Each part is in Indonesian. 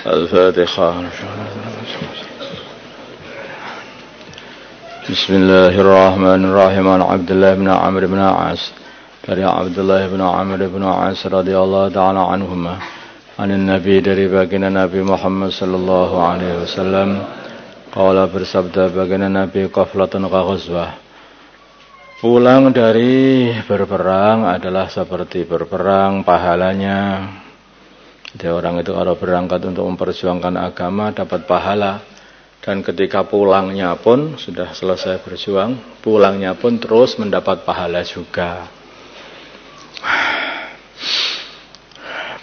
الفاتحة. بسم الله الرحمن الرحيم. عن عبد الله بن عمرو بن عاص dari Abdullah bin Amr bin As radhiyallahu ta'ala anhuma anin Nabi dari baginda Nabi Muhammad sallallahu alaihi wasallam qala bersabda baginda Nabi qaflatun ghazwah, pulang dari berperang adalah seperti berperang pahalanya. Jadi orang itu kalau berangkat untuk memperjuangkan agama dapat pahala, dan ketika pulangnya pun sudah selesai berjuang, pulangnya pun terus mendapat pahala juga.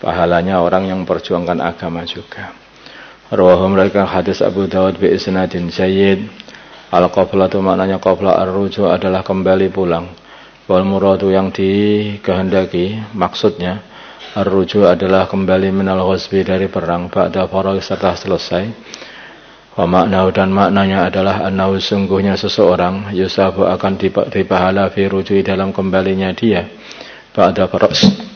Pahalanya orang yang memperjuangkan agama juga. Rawahu meriwayatkan hadis Abu Dawud bi isnadin jayyid. Al-qablatu maknanya qabla ar-ruju adalah kembali pulang. Wal muradu yang dikehendaki maksudnya ar-ruju adalah kembali minal ghazwi dari perang ba'da faragh setelah selesai. Wa maknahu dan maknanya adalah annahu sungguhnya seseorang yusabu akan dipahala fi rujui dalam kembalinya dia ba'da faragh.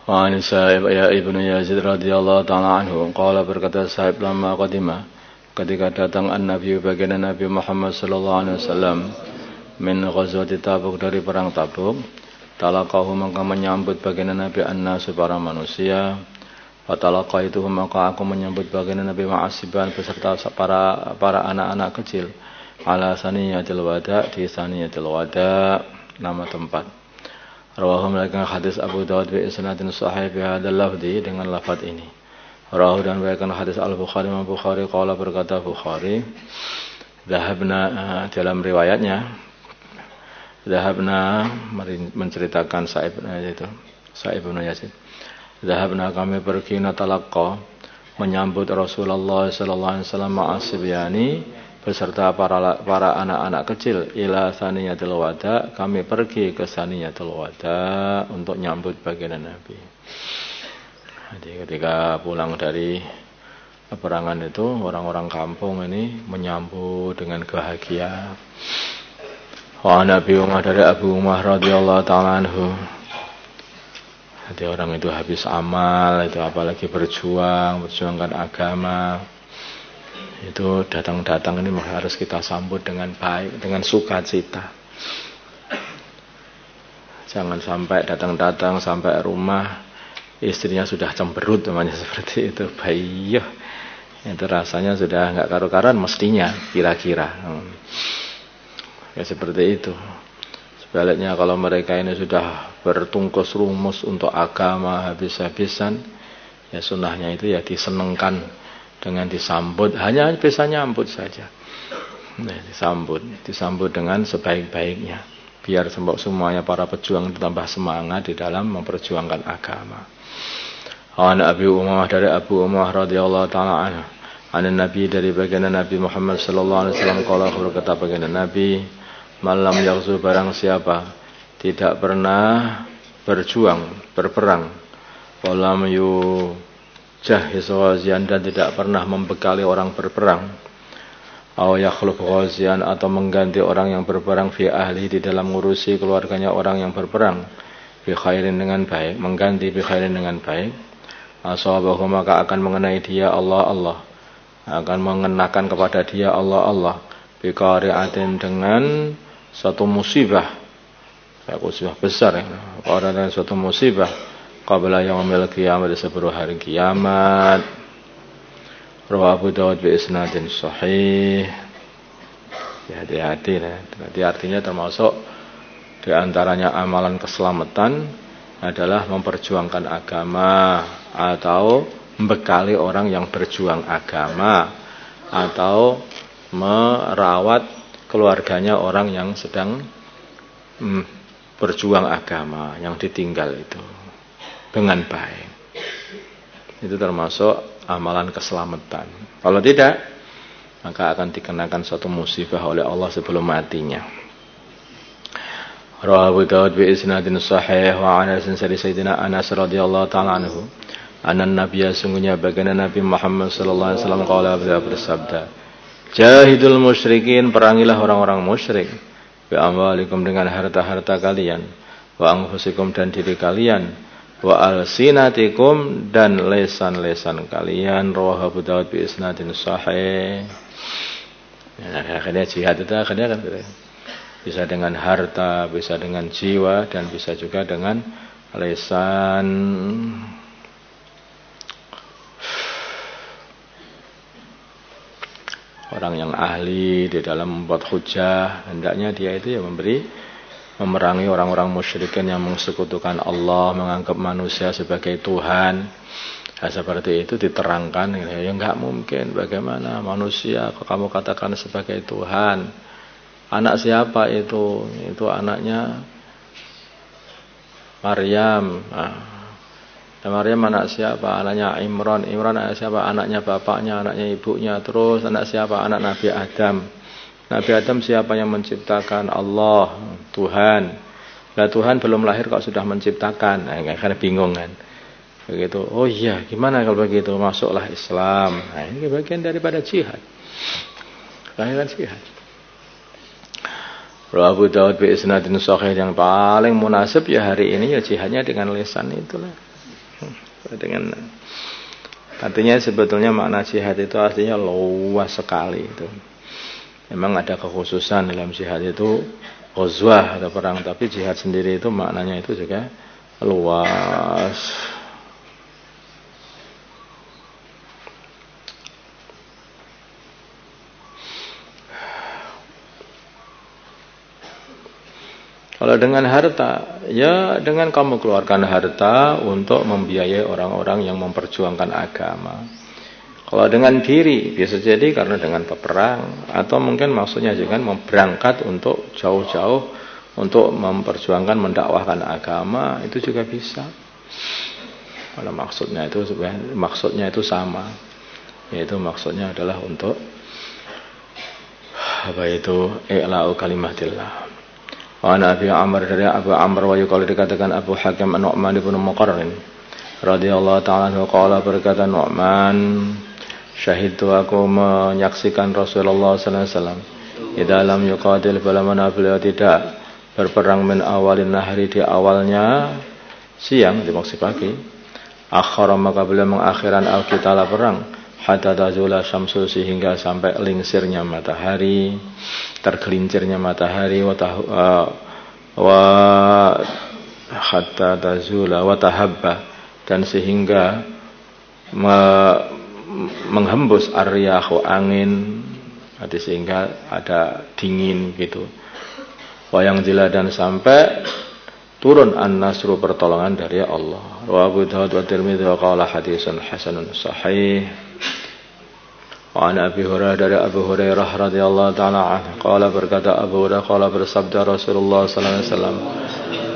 Wa an Sa'ib ya Ibnu Yazid radhiyallahu ta'ala anhu qala berkata Sa'ib lama qadima ketika datang an-Nabi baginda Nabi Muhammad sallallahu alaihi wasallam min ghazwati Tabuk dari perang Tabuk, talaqahu maka menyambut baginda Nabi an-nasu para manusia, wa talaqaituhu maka aku menyambut baginda Nabi ma'asiban beserta para anak-anak kecil ala saniyatil wada di saniyatil wada nama tempat. Rawahu meriwayatkan hadis Abu Dawud bi isnadin sahih bi hadzal lafzi dengan lafaz ini. Rawahu dan meriwayatkan hadis Al-Bukhari Imam Bukhari qala berkata Bukhari dhahabna dalam riwayatnya dhahabna menceritakan Sa'ib itu Sa'ib bin Yazid. Dhahabna kami pergi natalaqqa menyambut Rasulullah sallallahu alaihi wasallam ma'asibyani beserta para anak-anak kecil ila saniyatul wada, kami pergi ke saniyatul wada untuk nyambut baginda Nabi. Jadi ketika pulang dari peperangan itu orang-orang kampung ini menyambut dengan bahagia. Wa Nabi Umar dari Abu Umar radhiyallahu ta'ala anhu. Jadi orang itu habis amal itu apalagi berjuangkan agama. Itu datang-datang ini harus kita sambut dengan baik, dengan sukacita. Jangan sampai datang-datang sampai rumah istrinya sudah cemberut namanya seperti itu. Bayah, itu rasanya sudah nggak karu-karuan mestinya kira-kira. Ya seperti itu. Sebaliknya kalau mereka ini sudah bertungkus rumus untuk agama habis-habisan, ya sunnahnya itu ya disenengkan dengan disambut, hanya bisa nyambut saja. Nah, disambut dengan sebaik-baiknya, biar semuanya para pejuang tambah semangat di dalam memperjuangkan agama. An Abi Umamah dari Abu Umamah radhiyallahu ta'ala anhu, an Nabi dari baginda Nabi Muhammad sallallahu alaihi wasallam qala berkata baginda Nabi, malam yaghzu barang siapa tidak pernah berperang, walam jahiz ghazian dan tidak pernah membekali orang berperang, aw yakhluf ghazian atau mengganti orang yang berperang fi ahli di dalam ngurusi keluarganya orang yang berperang bi khairin dengan baik, mengganti bi khairin dengan baik, asabahu maka akan mengenai dia Allah akan mengenakan kepada dia Allah bi qari'atin dengan satu musibah besar ya, dengan suatu musibah qabla yaumil qiyamah sebelum hari kiamat. Rawahu Abu Dawud bi isnadin sahih. Ya, hati-hati ya. Jadi artinya termasuk di antaranya amalan keselamatan adalah memperjuangkan agama atau membekali orang yang berjuang agama atau merawat keluarganya orang yang sedang berjuang agama yang ditinggal itu dengan baik. Itu termasuk amalan keselamatan. Kalau tidak, maka akan dikenakan suatu musibah oleh Allah sebelum matinya. Rawahu Dawud bi isnadin sahih wa Anas dari Sayyidina Anas radhiyallahu ta'ala anhu, anan nabiyya sungguhnya baginda Nabi Muhammad sallallahu alaihi wasallam qala bersabda, jahidul musyrikin, perangilah orang-orang musyrik bi amwalikum dengan harta-harta kalian, wa anfusikum dan diri kalian, wa alsinatikum dan lesan-lesan kalian. Rawahu Abu Dawud bi isnadin sahih. Nah, akhirnya jihad itu akhirnya kan bisa dengan harta, bisa dengan jiwa, dan bisa juga dengan lesan. Orang yang ahli di dalam membuat hujah, hendaknya dia itu ya memerangi orang-orang musyrikin yang mensekutukan Allah, menganggap manusia sebagai Tuhan. Nah, seperti itu diterangkan, ya enggak mungkin, bagaimana manusia kok kamu katakan sebagai Tuhan? Anak siapa itu? Itu anaknya Maryam. Maryam anak siapa? Anaknya Imran. Imran anak siapa? Anaknya bapaknya, anaknya ibunya. Terus anak siapa? Anak Nabi Adam. Nabi Adam siapa yang menciptakan? Allah, Tuhan. Nah, Tuhan belum lahir kok sudah menciptakan. Nah, karena bingung kan. Begitu. Oh iya, gimana kalau begitu? Masuklah Islam. Nah, ini bagian daripada jihad. Kan jihad. Abu Dawud bi isnadin sahih, yang paling munasib ya hari ini ya jihadnya dengan lisan itulah. Dengan artinya sebetulnya makna jihad itu artinya luas sekali itu. Memang ada kekhususan dalam jihad itu ghazwah atau perang, tapi jihad sendiri itu maknanya itu juga luas. Kalau dengan harta, ya dengan kamu keluarkan harta untuk membiayai orang-orang yang memperjuangkan agama. Kalau dengan diri, bisa jadi karena dengan peperang, atau mungkin maksudnya juga berangkat untuk jauh-jauh untuk memperjuangkan, mendakwahkan agama, itu juga bisa. Kalau maksudnya itu sama, yaitu maksudnya adalah untuk i'la'u kalimatillah. Wa Abi Amr, dari Abu Amr, wa yuqalu dikatakan Abu Hakim An-Nu'man ibn Muqarrin radhiyallahu ta'ala anhu, qala, berkata Nu'man, syahidtu, aku menyaksikan Rasulullah sallallahu alaihi wasallam idza lam yuqatil, bila mana beliau tidak berperang min awalin nahri, di awalnya siang, dimaksud pagi, akhara, maka beliau mengakhirkan al-qitala, perang, hatta tazula syamsu, sehingga sampai lingsirnya matahari, tergelincirnya matahari, hatta tazula wa tahabba, dan sehingga menghembus ar-riyahu, angin, sehingga ada dingin gitu. Wayang jila, dan sampai turun an-nasru, pertolongan dari Allah. Wa Abu Dawud wa Tirmidzi wa qala hadisun hasanun sahih. Wa an Abi Hurairah, dari Abu Hurairah radhiyallahu ta'ala anhu, qala, berkata Abu Hurairah, qala, bersabda Rasulullah sallallahu alaihi wasallam,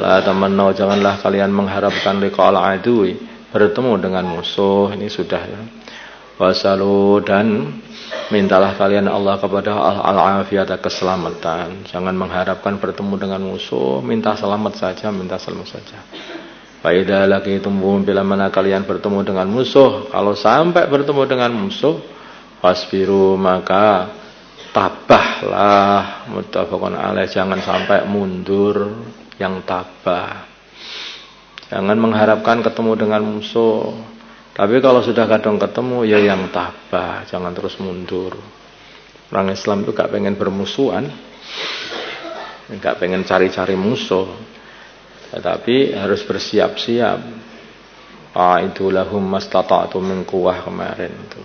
la tamannu, janganlah kalian mengharapkan liqa'al adui, bertemu dengan musuh. Ini sudah ya. Wasalu, dan mintalah kalian Allah kepada al-afiyat, keselamatan. Jangan mengharapkan bertemu dengan musuh, minta selamat saja, minta selamat saja. Fa idza laqitum, bila mana kalian bertemu dengan musuh, kalau sampai bertemu dengan musuh, fasbiru, maka tabahlah. Muttafaqun alaih, jangan sampai mundur, yang tabah. Jangan mengharapkan ketemu dengan musuh, tapi kalau sudah kadang ketemu, ya yang tabah, jangan terus mundur. Orang Islam itu gak pengen bermusuhan, gak pengen cari-cari musuh, tetapi harus bersiap-siap. A'idu lahum mastata'tu min quwwah, kemarin itu.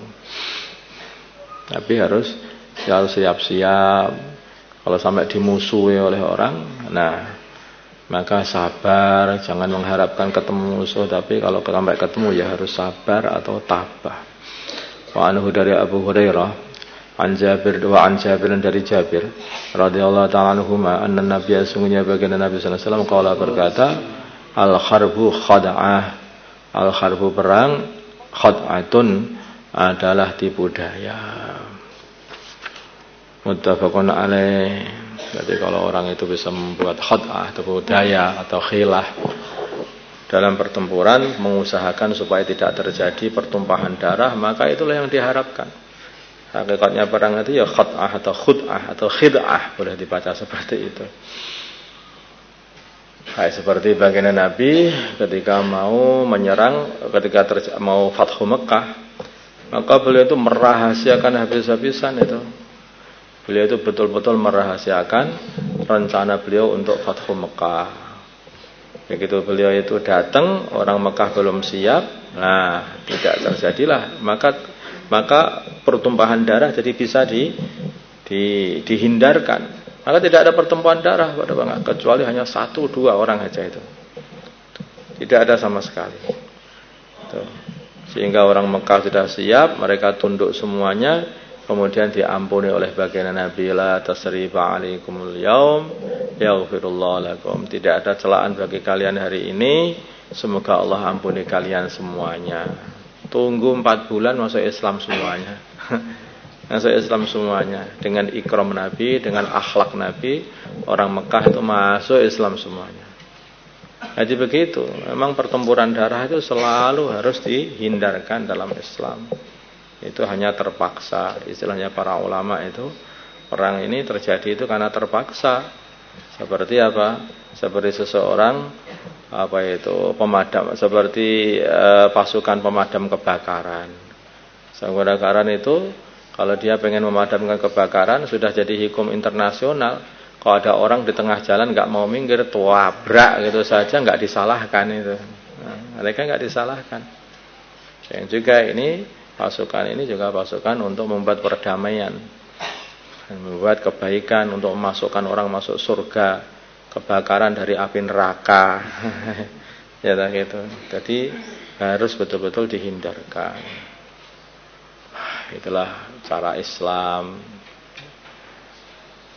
Tapi harus siap-siap. Kalau sampai dimusuhi oleh orang, nah, maka sabar, jangan mengharapkan ketemu musuh, tapi kalau sampai ketemu ya harus sabar atau tabah. Wa anhu, dari Abu Hurairah, an Jabir, dari Jabir radhiyallahu ta'ala anhuma, anna nabiyya, sungguhnya baginda Nabi sallallahu alaihi wasallam, qala, berkata, al-harbu khad'ah, al-harbu, perang, khad'atun, adalah tipu daya. Muttafaqun alaih. Jadi kalau orang itu bisa membuat khad'ah, tipu daya atau khilah dalam pertempuran, mengusahakan supaya tidak terjadi pertumpahan darah, maka itulah yang diharapkan. Hakikatnya perang itu ya khad'ah atau khud'ah atau khid'ah, boleh dibaca seperti itu. Kayak seperti baginda Nabi ketika mau menyerang, ketika mau Fathu Mekah, maka beliau itu merahasiakan habis-habisan itu. Beliau itu betul-betul merahasiakan rencana beliau untuk Fathu Mekah. Begitu beliau itu datang, orang Mekah belum siap, nah tidak terjadilah. Maka pertumpahan darah jadi bisa dihindarkan. Maka tidak ada pertumpahan darah pada Mekah, kecuali hanya 1-2 orang saja itu. Tidak ada sama sekali. Tuh. Sehingga orang Mekah sudah siap, mereka tunduk semuanya, kemudian diampuni oleh baginda Nabi, la tasriba alaikumul yaum yaghfirullahu lakum. Tidak ada celaan bagi kalian hari ini, semoga Allah ampuni kalian semuanya. Tunggu 4 bulan masuk Islam semuanya. Masuk Islam semuanya dengan ikram Nabi, dengan akhlak Nabi, orang Mekah itu masuk Islam semuanya. Jadi begitu, memang pertempuran darah itu selalu harus dihindarkan dalam Islam. Itu hanya terpaksa, istilahnya para ulama itu, perang ini terjadi itu karena terpaksa. Seperti apa? Seperti seseorang pemadam, seperti pasukan pemadam kebakaran. Kebakaran itu kalau dia pengen memadamkan kebakaran, sudah jadi hukum internasional. Kalau ada orang di tengah jalan nggak mau minggir, tabrak gitu saja, nggak disalahkan itu. Nah, mereka nggak disalahkan. Yang juga ini pasukan ini juga pasukan untuk membuat perdamaian, membuat kebaikan, untuk memasukkan orang masuk surga, kebakaran dari api neraka. Ya gitu. Jadi harus betul-betul dihindarkan. Itulah cara Islam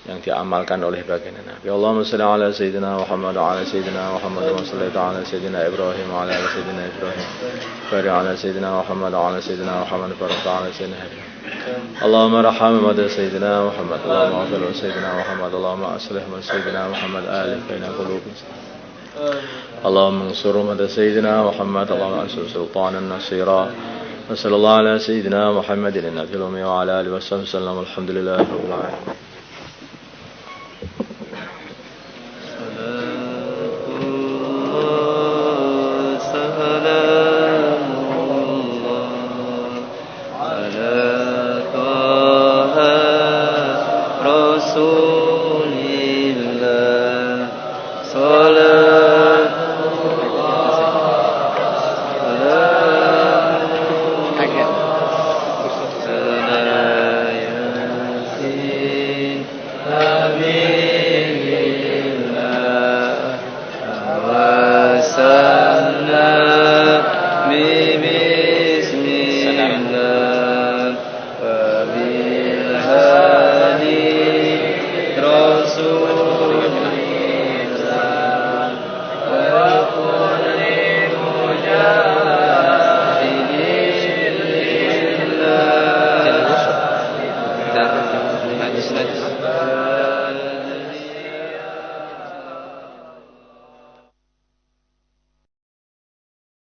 yang diamalkan oleh baginda Nabi. Allahumma shalli ala sayyidina Muhammad wa ala sayyidina Muhammad wa salli ala sayyidina Ibrahim wa ala sayyidina Ibrahim. Barik ala sayyidina Muhammad wa ala sayyidina Muhammad barik ala sayyidina Ibrahim. Allahumma rahmi wa sayyidina Muhammad. Allahumma afir wa sayyidina Muhammad. Allahumma aslih wa sayyidina Muhammad alif baina qulubina. Allahumma ansur wa sayyidina Muhammad. Allahumma ansur sultanan nasira. وصلى الله على سيدنا محمد النبي الأمي وعلى آله وصحبه وسلم. الحمد لله رب العالمين.